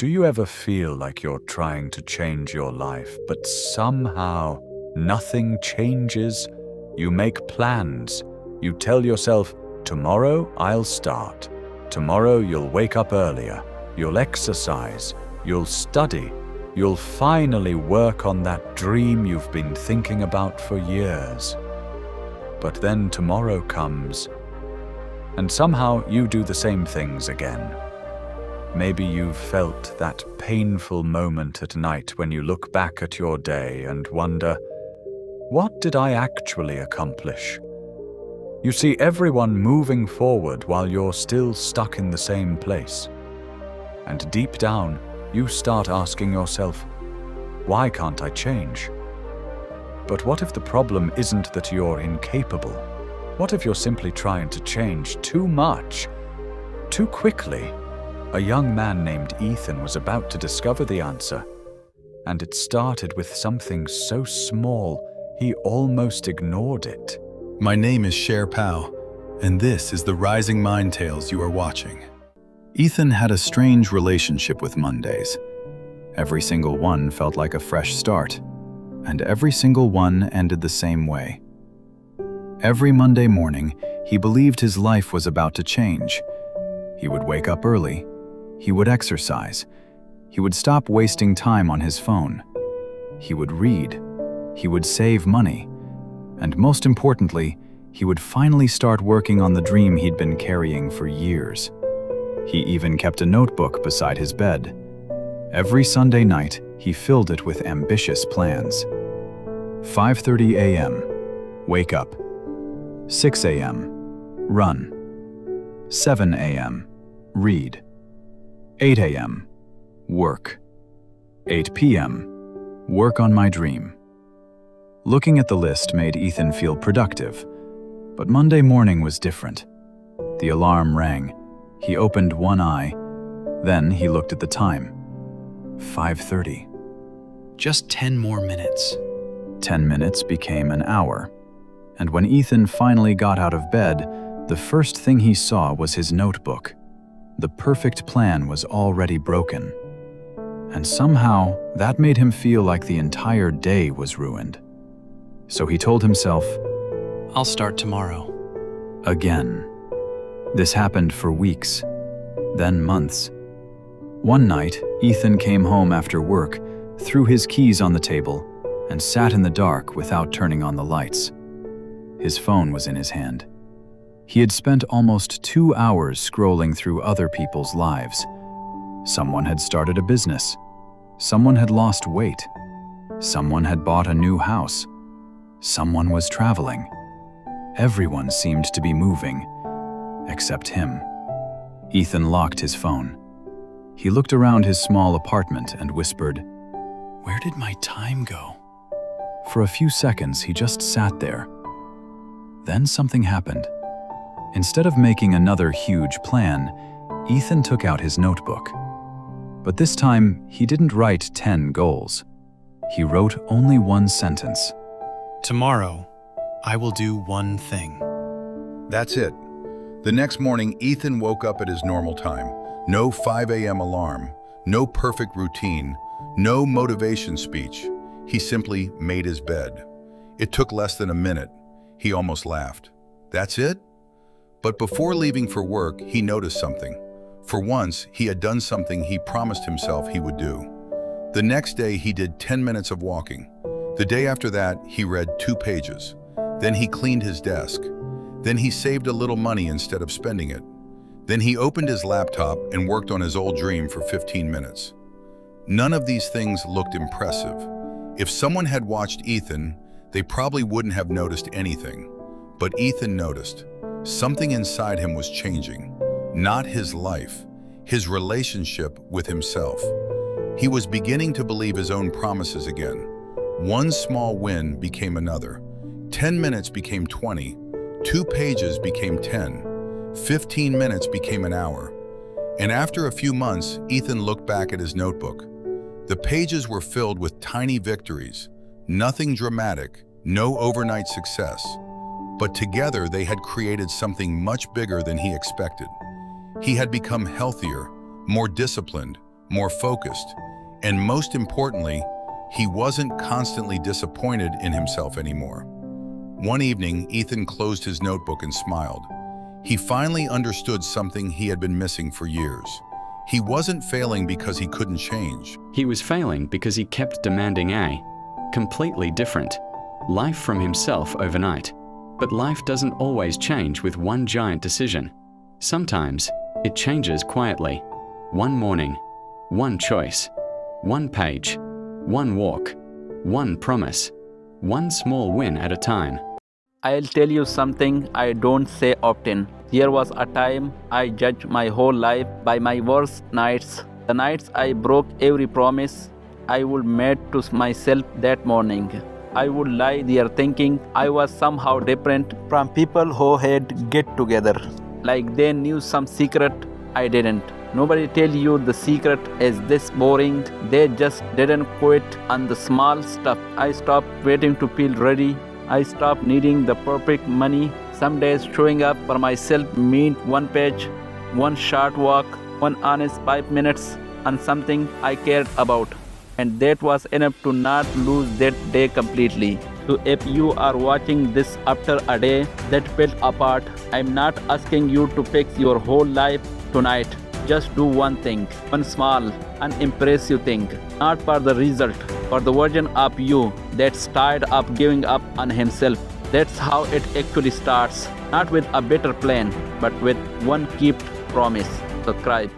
Do you ever feel like you're trying to change your life, but somehow nothing changes? You make plans. You tell yourself, tomorrow I'll start. Tomorrow you'll wake up earlier. You'll exercise. You'll study. You'll finally work on that dream you've been thinking about for years. But then tomorrow comes, and somehow you do the same things again. Maybe you've felt that painful moment at night when you look back at your day and wonder, what did I actually accomplish? You see everyone moving forward while you're still stuck in the same place. And deep down, you start asking yourself, why can't I change? But what if the problem isn't that you're incapable? What if you're simply trying to change too much, too quickly? A young man named Ethan was about to discover the answer, and it started with something so small he almost ignored it. My name is Sher Pao, and this is the Rising Mind Tales you are watching. Ethan had a strange relationship with Mondays. Every single one felt like a fresh start, and every single one ended the same way. Every Monday morning, he believed his life was about to change. He would wake up early. He would exercise. He would stop wasting time on his phone. He would read. He would save money. And most importantly, he would finally start working on the dream he'd been carrying for years. He even kept a notebook beside his bed. Every Sunday night, he filled it with ambitious plans. 5:30 a.m. Wake up. 6 a.m. Run. 7 a.m. Read. 8 a.m. Work. 8 p.m. Work on my dream. Looking at the list made Ethan feel productive, but Monday morning was different. The alarm rang. He opened one eye, then he looked at the time. 5:30. Just 10 more minutes. 10 minutes became an hour, and when Ethan finally got out of bed, the first thing he saw was his notebook. The perfect plan was already broken, and somehow that made him feel like the entire day was ruined. So he told himself, I'll start tomorrow. Again. This happened for weeks, then months. One night, Ethan came home after work, threw his keys on the table, and sat in the dark without turning on the lights. His phone was in his hand. He had spent almost 2 hours scrolling through other people's lives. Someone had started a business. Someone had lost weight. Someone had bought a new house. Someone was traveling. Everyone seemed to be moving, except him. Ethan locked his phone. He looked around his small apartment and whispered, "Where did my time go?" For a few seconds, he just sat there. Then something happened. Instead of making another huge plan, Ethan took out his notebook. But this time, he didn't write 10 goals. He wrote only one sentence. Tomorrow, I will do one thing. That's it. The next morning, Ethan woke up at his normal time. No 5 a.m. alarm, no perfect routine, no motivation speech. He simply made his bed. It took less than a minute. He almost laughed. That's it? But before leaving for work, he noticed something. For once, he had done something he promised himself he would do. The next day, he did 10 minutes of walking. The day after that, he read 2 pages. Then he cleaned his desk. Then he saved a little money instead of spending it. Then he opened his laptop and worked on his old dream for 15 minutes. None of these things looked impressive. If someone had watched Ethan, they probably wouldn't have noticed anything. But Ethan noticed. Something inside him was changing. Not his life, his relationship with himself. He was beginning to believe his own promises again. One small win became another. 10 minutes became 20. 2 pages became 10. 15 minutes became an hour. And after a few months, Ethan looked back at his notebook. The pages were filled with tiny victories. Nothing dramatic, no overnight success. But together they had created something much bigger than he expected. He had become healthier, more disciplined, more focused, and most importantly, he wasn't constantly disappointed in himself anymore. One evening, Ethan closed his notebook and smiled. He finally understood something he had been missing for years. He wasn't failing because he couldn't change. He was failing because he kept demanding a completely different life from himself overnight. But life doesn't always change with one giant decision. Sometimes it changes quietly. One morning, one choice, one page, one walk, one promise, one small win at a time. I'll tell you something I don't say often. There was a time I judged my whole life by my worst nights. The nights I broke every promise I would made to myself that morning. I would lie there thinking I was somehow different from people who had get together. Like they knew some secret I didn't. Nobody tell you the secret is this boring. They just didn't quit on the small stuff. I stopped waiting to feel ready. I stopped needing the perfect money. Some days showing up for myself meant one page, one short walk, one honest 5 minutes on something I cared about. And that was enough to not lose that day completely. So if you are watching this after a day that fell apart, I'm not asking you to fix your whole life tonight. Just do one thing, one small, unimpressive thing. Not for the result, for the version of you that's tired of giving up on himself. That's how it actually starts. Not with a better plan, but with one kept promise. Subscribe.